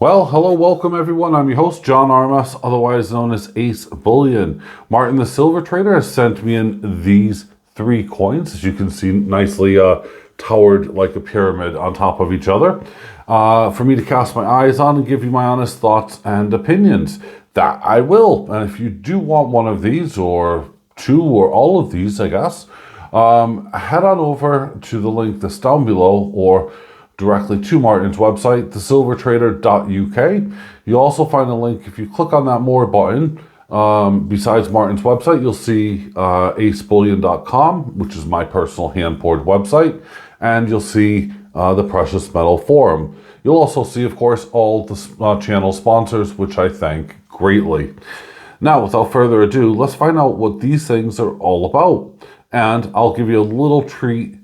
Well, hello, welcome everyone. I'm your host, John Armas, otherwise known as AceBullion. Martin the Silver Trader has sent me in these three coins, as you can see, nicely towered like a pyramid on top of each other, for me to cast my eyes on and give you my honest thoughts and opinions. That I will. And if you do want one of these, or two, or all of these, I guess, head on over to the link that's down below, or directly to Martin's website, thesilvertrader.uk. You'll also find a link if you click on that more button. Besides Martin's website, you'll see AceBullion.com, which is my personal hand-poured website, and you'll see the Precious Metal Forum. You'll also see, of course, all the channel sponsors, which I thank greatly. Now, without further ado, let's find out what these things are all about. And I'll give you a little treat.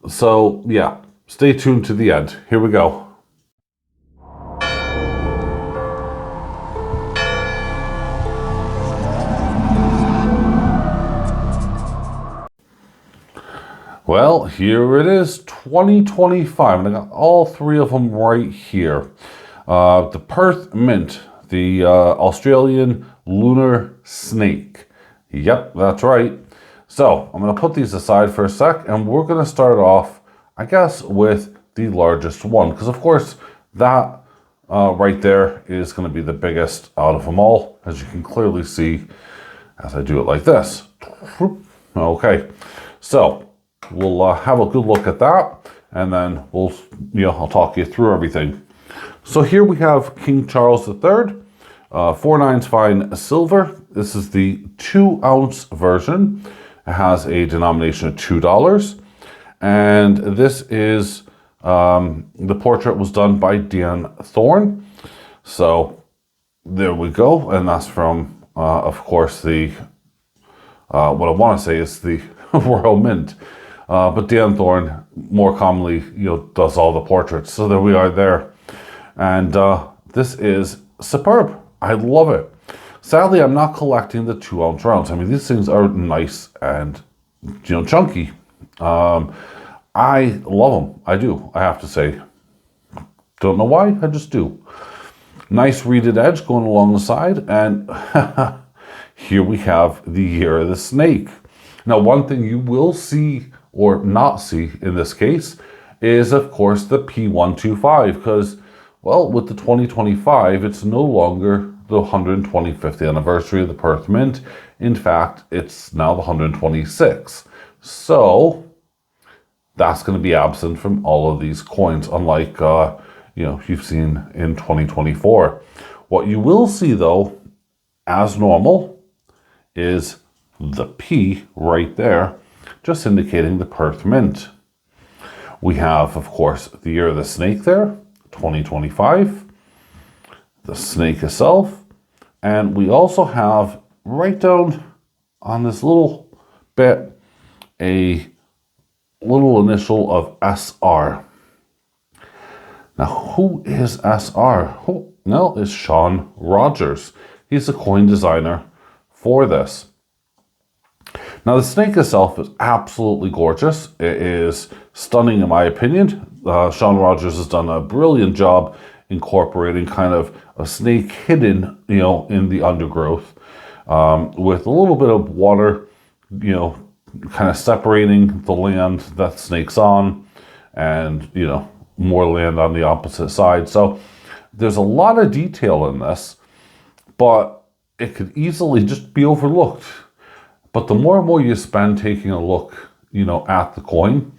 So, yeah. Stay tuned to the end. Here we go. Well, here it is, 2025, and I got all three of them right here. The Perth Mint, the Australian lunar snake. Yep, that's right. So, I'm going to put these aside for a sec, and we're going to start off, I guess, with the largest one, because of course that right there is going to be the biggest out of them all, as you can clearly see as I do it like this. Okay, so we'll have a good look at that, and then I'll talk you through everything. So here we have King Charles III, 4/9 fine silver. This is the 2-ounce version. It has a denomination of $2. And this is, the portrait was done by Dan Thorne. So there we go. And that's from, of course, the, what I want to say is the Royal Mint. But Dan Thorne more commonly, does all the portraits. So there we are there. And this is superb. I love it. Sadly, I'm not collecting the 2-ounce rounds. I mean, these things are nice and, chunky. I love them. I do, I have to say. Don't know why, I just do. Nice reeded edge going along the side, and here we have the Year of the Snake. Now, one thing you will see, or not see in this case, is of course the P125, because, well, with the 2025, it's no longer the 125th anniversary of the Perth Mint. In fact, it's now the 126th. So that's going to be absent from all of these coins, unlike, you've seen in 2024. What you will see, though, as normal, is the P right there, just indicating the Perth Mint. We have, of course, the Year of the Snake there, 2025, the snake itself, and we also have, right down on this little bit, a little initial of SR. Now, who is SR? No, it's Sean Rogers. He's the coin designer for this. Now, the snake itself is absolutely gorgeous. It is stunning in my opinion. Sean Rogers has done a brilliant job incorporating kind of a snake hidden, in the undergrowth, with a little bit of water, kind of separating the land that snake's on, and more land on the opposite side. So there's a lot of detail in this, but it could easily just be overlooked. But the more and more you spend taking a look, at the coin,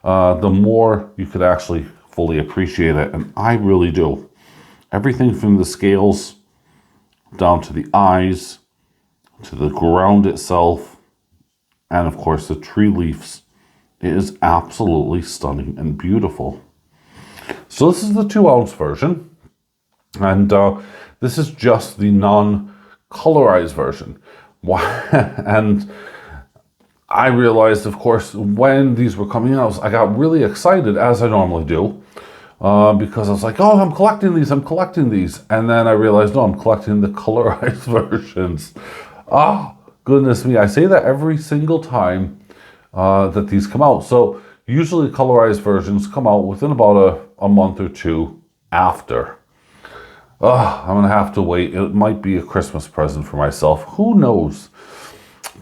the more you could actually fully appreciate it. And I really do. Everything from the scales down to the eyes, to the ground itself, and of course the tree leaves. It is absolutely stunning and beautiful. So this is the 2-ounce version, and this is just the non-colorized version. And I realized, of course, when these were coming out, I got really excited, as I normally do, because I was like, oh, I'm collecting these. And then I realized, no, I'm collecting the colorized versions. Oh, goodness me. I say that every single time that these come out. So usually colorized versions come out within about a month or two after. I'm going to have to wait. It might be a Christmas present for myself. Who knows?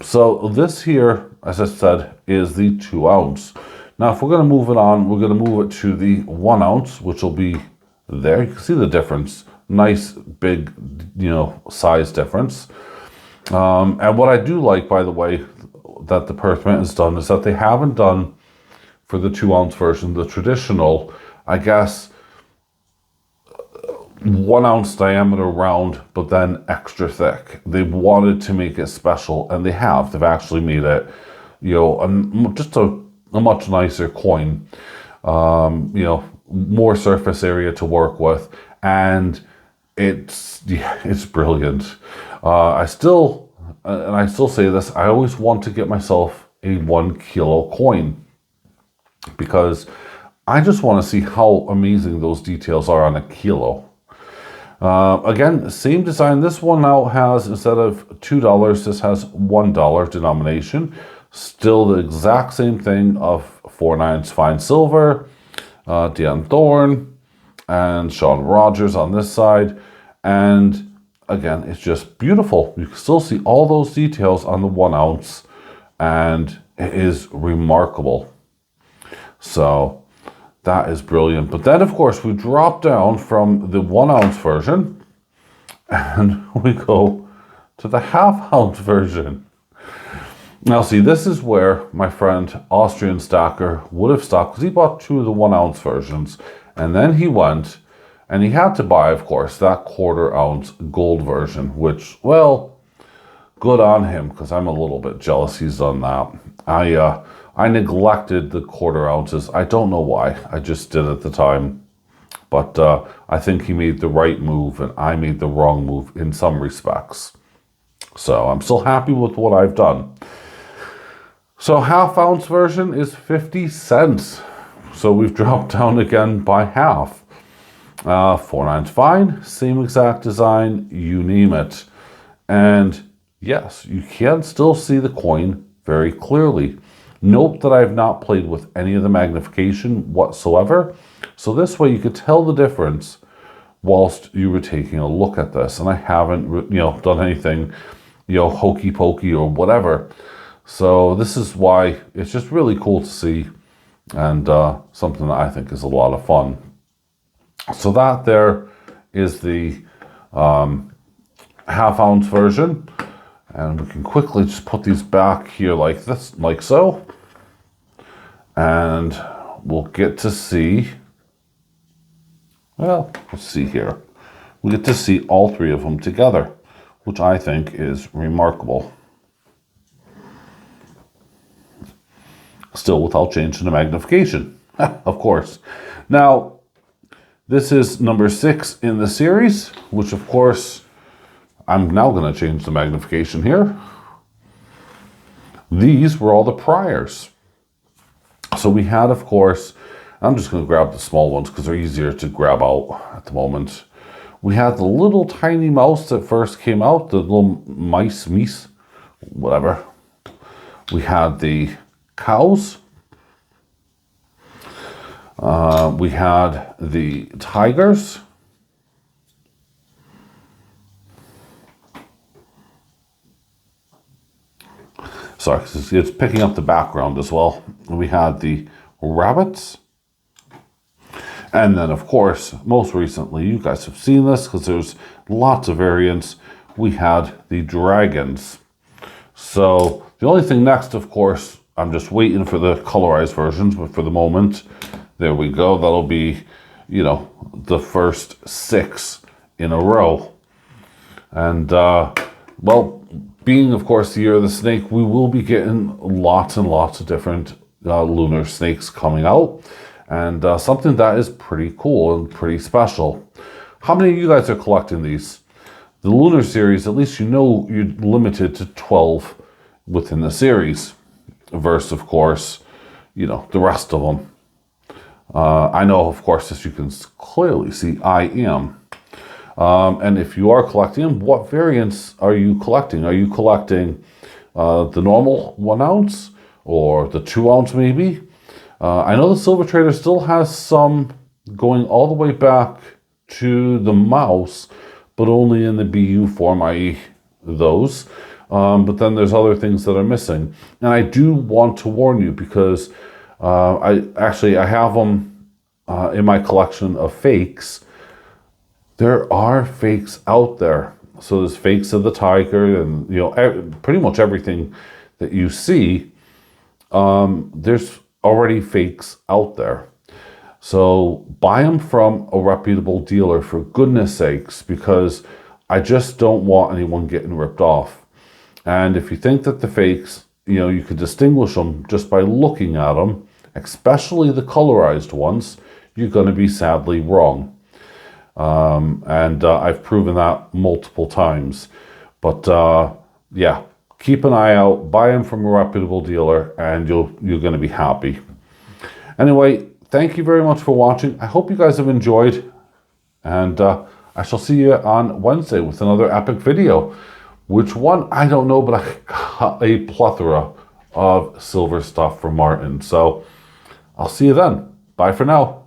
So this here, as I said, is the 2 ounce. Now, if we're going to move it on, we're going to move it to the 1 ounce, which will be there. You can see the difference. Nice, big, size difference. And what I do like, by the way, that the Perth Mint has done is that they haven't done, for the 2 ounce version, the traditional, I guess, 1 ounce diameter round, but then extra thick. They wanted to make it special, and they have. They've actually made it, just a much nicer coin. More surface area to work with, and it's brilliant. I still say this, I always want to get myself a 1 kilo coin, because I just want to see how amazing those details are on a kilo. Again, same design. This one now has, instead of $2, this has $1 denomination. Still the exact same thing of 4/9 fine silver, Diane Thorne, and Sean Rogers on this side. And again, it's just beautiful. You can still see all those details on the 1 ounce, and it is remarkable. So that is brilliant. But then, of course, we drop down from the 1 ounce version and we go to the 1/2 ounce version. Now, see, this is where my friend Austrian Stacker would have stopped, because he bought 2 of the 1 ounce versions, and then he went and he had to buy, of course, that 1/4 ounce gold version, which, well, good on him, because I'm a little bit jealous he's done that. I neglected the 1/4 ounces. I don't know why. I just did at the time. But I think he made the right move, and I made the wrong move in some respects. So I'm still happy with what I've done. So 1/2 ounce version is 50 cents. So we've dropped down again by half. 4/9 fine, same exact design, you name it. And yes, you can still see the coin very clearly. Note that I've not played with any of the magnification whatsoever. So this way you could tell the difference whilst you were taking a look at this. And I haven't, done anything, hokey pokey or whatever. So this is why it's just really cool to see, and something that I think is a lot of fun. So that there is the 1/2 ounce version. And we can quickly just put these back here like this, like so. And we'll get to see, well, let's see here. We get to see all 3 of them together, which I think is remarkable. Still without changing the magnification, of course. Now, this is number 6 in the series, which of course, I'm now going to change the magnification here. These were all the priors. So we had, of course, I'm just going to grab the small ones because they're easier to grab out at the moment. We had the little tiny mouse that first came out, the little mice, whatever. We had the cows. We had the tigers. Sorry, it's picking up the background as well. We had the rabbits. And then, of course, most recently, you guys have seen this because there's lots of variants. We had the dragons. So the only thing next, of course, I'm just waiting for the colorized versions, but for the moment, there we go. That'll be, the first 6 in a row. And, well, being, of course, the year of the snake, we will be getting lots and lots of different lunar snakes coming out. And something that is pretty cool and pretty special. How many of you guys are collecting these? The lunar series, at least you're limited to 12 within the series. Versus, of course, the rest of them. I know, of course, as you can clearly see, I am. And if you are collecting them, what variants are you collecting? Are you collecting the normal 1 ounce or the 2 ounce maybe? I know the Silver Trader still has some going all the way back to the mouse, but only in the BU form, i.e. those. But then there's other things that are missing. And I do want to warn you because I have them in my collection of fakes. There are fakes out there. So there's fakes of the tiger and, you know, pretty much everything that you see, there's already fakes out there. So buy them from a reputable dealer for goodness sakes, because I just don't want anyone getting ripped off. And if you think that the fakes, you know, you could distinguish them just by looking at them, especially the colorized ones, you're going to be sadly wrong. I've proven that multiple times. But yeah, keep an eye out, buy them from a reputable dealer, and you're going to be happy. Anyway, thank you very much for watching. I hope you guys have enjoyed, and I shall see you on Wednesday with another epic video. Which one? I don't know, but I got a plethora of silver stuff from Martin. So I'll see you then. Bye for now.